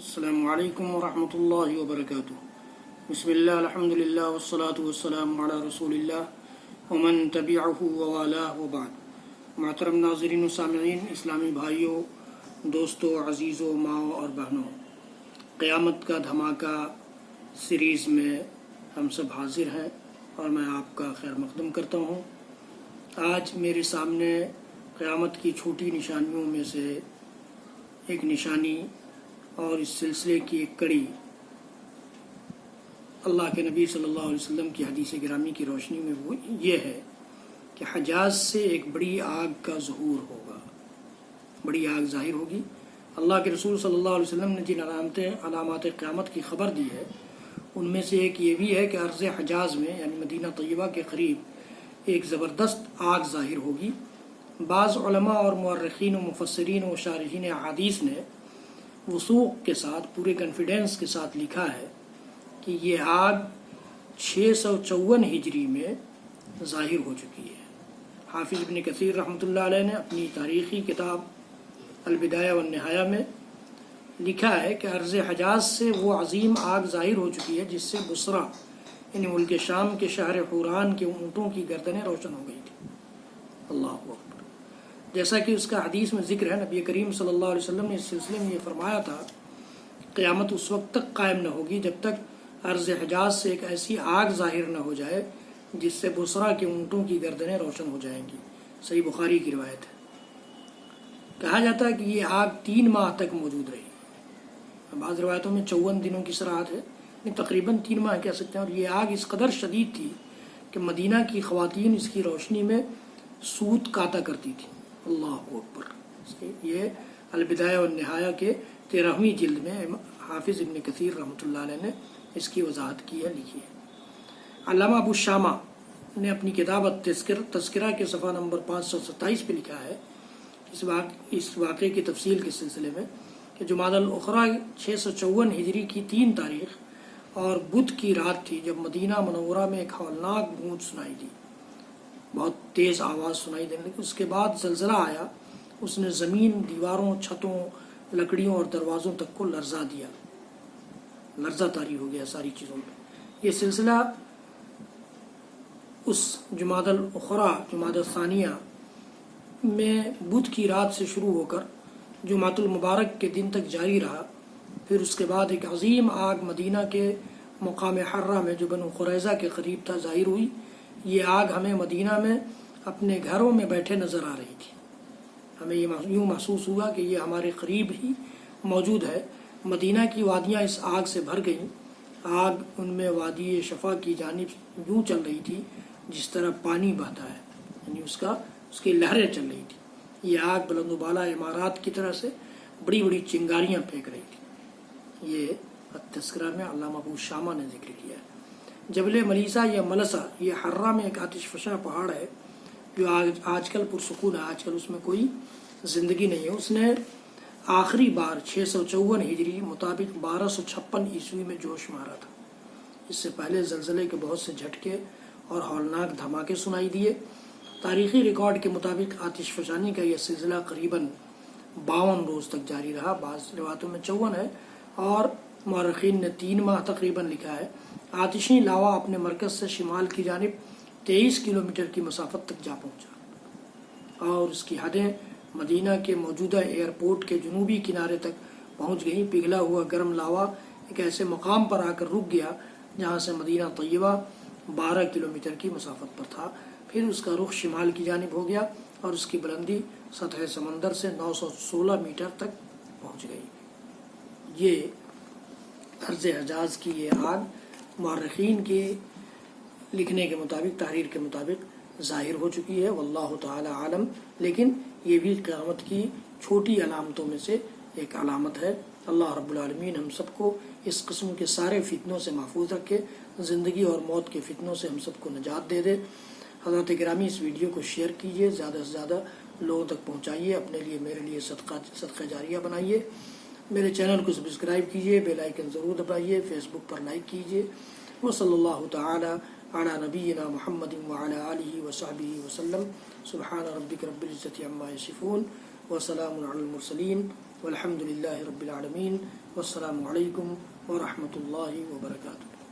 السلام علیکم ورحمۃ اللہ وبرکاتہ۔ بسم اللہ الحمد للہ والصلاة والسلام علی رسول اللہ ومن تبعہ ووالاه وبعد۔ محترم ناظرین و سامعین، اسلامی بھائیوں، دوستوں، عزیزوں، ماؤں اور بہنوں، قیامت کا دھماکہ سیریز میں ہم سب حاضر ہیں اور میں آپ کا خیر مقدم کرتا ہوں۔ آج میرے سامنے قیامت کی چھوٹی نشانیوں میں سے ایک نشانی اور اس سلسلے کی ایک کڑی اللہ کے نبی صلی اللہ علیہ وسلم کی حدیث گرامی کی روشنی میں وہ یہ ہے کہ حجاز سے ایک بڑی آگ کا ظہور ہوگا، بڑی آگ ظاہر ہوگی۔ اللہ کے رسول صلی اللہ علیہ وسلم نے جن علامات قیامت کی خبر دی ہے ان میں سے ایک یہ بھی ہے کہ ارض حجاز میں یعنی مدینہ طیبہ کے قریب ایک زبردست آگ ظاہر ہوگی۔ بعض علماء اور مورخین و مفسرین و شارحین احادیث نے وثوق کے ساتھ، پورے کانفیڈنس کے ساتھ لکھا ہے کہ یہ آگ 654 ہجری میں ظاہر ہو چکی ہے۔ حافظ ابن کثیر رحمۃ اللہ علیہ نے اپنی تاریخی کتاب البدایہ والنہایہ میں لکھا ہے کہ ارض حجاز سے وہ عظیم آگ ظاہر ہو چکی ہے جس سے بصرہ یعنی ملک شام کے شہر حوران کے اونٹوں کی گردنیں روشن ہو گئی تھی۔ اللہ اکبر۔ جیسا کہ اس کا حدیث میں ذکر ہے، نبی کریم صلی اللہ علیہ وسلم نے اس سلسلے میں یہ فرمایا تھا، قیامت اس وقت تک قائم نہ ہوگی جب تک ارض حجاز سے ایک ایسی آگ ظاہر نہ ہو جائے جس سے بصرہ کے اونٹوں کی گردنیں روشن ہو جائیں گی۔ صحیح بخاری کی روایت ہے۔ کہا جاتا ہے کہ یہ آگ 3 ماہ تک موجود رہی، بعض روایتوں میں 54 دنوں کی صراحت ہے، تقریباً 3 ماہ کہہ سکتے ہیں۔ اور یہ آگ اس قدر شدید تھی کہ مدینہ کی خواتین اس کی روشنی میں سوت کاتا کرتی تھی۔ اللہ اکبر۔ یہ البدایہ والنہایہ کے 13ویں جلد میں حافظ ابن کثیر رحمۃ اللہ علیہ نے اس کی وضاحت کی ہے، لکھی ہے۔ علامہ ابو شامہ نے اپنی کتاب تذکرہ کے صفحہ نمبر 527 پہ لکھا ہے اس واقعے کی تفصیل کے سلسلے میں کہ جمادی الاخری 654 ہجری کی 3 تاریخ اور بدھ کی رات تھی جب مدینہ منورہ میں ایک ہولناک گونج سنائی دی، بہت تیز آواز سنائی دینے لگی۔ اس کے بعد زلزلہ آیا، اس نے زمین، دیواروں، چھتوں، لکڑیوں اور دروازوں تک کو لرزا دیا، لرزہ طاری ہو گیا ساری چیزوں پہ۔ یہ سلسلہ اس جمادی الاخری، جمادی الثانیہ میں بدھ کی رات سے شروع ہو کر جمعۃ المبارک کے دن تک جاری رہا۔ پھر اس کے بعد ایک عظیم آگ مدینہ کے مقام حرہ میں جو بنو قریظہ کے قریب تھا ظاہر ہوئی۔ یہ آگ ہمیں مدینہ میں اپنے گھروں میں بیٹھے نظر آ رہی تھی، ہمیں یہ یوں محسوس ہوا کہ یہ ہمارے قریب ہی موجود ہے۔ مدینہ کی وادیاں اس آگ سے بھر گئیں، آگ ان میں وادی شفا کی جانب یوں چل رہی تھی جس طرح پانی بہتا ہے، یعنی اس کی لہریں چل رہی تھی۔ یہ آگ بلند و بالا عمارات کی طرح سے بڑی بڑی چنگاریاں پھینک رہی تھی۔ یہ تذکرہ میں علامہ ابو شامہ نے ذکر کیا ہے۔ جبل ملیسا یا ملسا یہ حرہ میں ایک آتش فشاں پہاڑ ہے جو آج کل پرسکون ہے، آج کل اس میں کوئی زندگی نہیں ہے۔ اس نے آخری بار 654 ہجری مطابق 1256 عیسوی میں جوش مارا تھا۔ اس سے پہلے زلزلے کے بہت سے جھٹکے اور ہولناک دھماکے سنائی دیے۔ تاریخی ریکارڈ کے مطابق آتش فشانی کا یہ سلسلہ قریباً 52 روز تک جاری رہا، بعض روایتوں میں 54 ہے اور مورخین نے 3 ماہ تقریباً لکھا ہے۔ آتشی لاوا اپنے مرکز سے شمال کی جانب 23 کلومیٹر کی مسافت تک جا پہنچا اور اس کی حدیں مدینہ کے موجودہ ایئرپورٹ کے جنوبی کنارے تک پہنچ گئیں۔ پگھلا ہوا گرم لاوا ایک ایسے مقام پر آ کر رک گیا جہاں سے مدینہ طیبہ 12 کلومیٹر کی مسافت پر تھا، پھر اس کا رخ شمال کی جانب ہو گیا اور اس کی بلندی سطح سمندر سے 916 میٹر تک پہنچ گئی۔ یہ ارض حجاز کی یہ آگ مورخین کے لکھنے کے مطابق، تحریر کے مطابق ظاہر ہو چکی ہے، واللہ تعالی عالم۔ لیکن یہ بھی قیامت کی چھوٹی علامتوں میں سے ایک علامت ہے۔ اللہ رب العالمین ہم سب کو اس قسم کے سارے فتنوں سے محفوظ رکھے، زندگی اور موت کے فتنوں سے ہم سب کو نجات دے دے۔ حضرات گرامی، اس ویڈیو کو شیئر کیجیے، زیادہ سے زیادہ لوگوں تک پہنچائیے، اپنے لیے، میرے لیے صدقہ جاریہ بنائیے۔ میرے چینل کو سبسکرائب کیجیے، بیل آئیکن ضرور دبائیے، فیس بک پر لائک کیجیے۔ وصلی اللہ تعالی علی نبینا محمد وعلی آلہ وصحبہ وسلم۔ سبحان ربک رب العزۃ عما یصفون وسلام علی المرسلین والحمد للہ رب العالمین۔ والسلام علیکم ورحمۃ اللہ وبرکاتہ.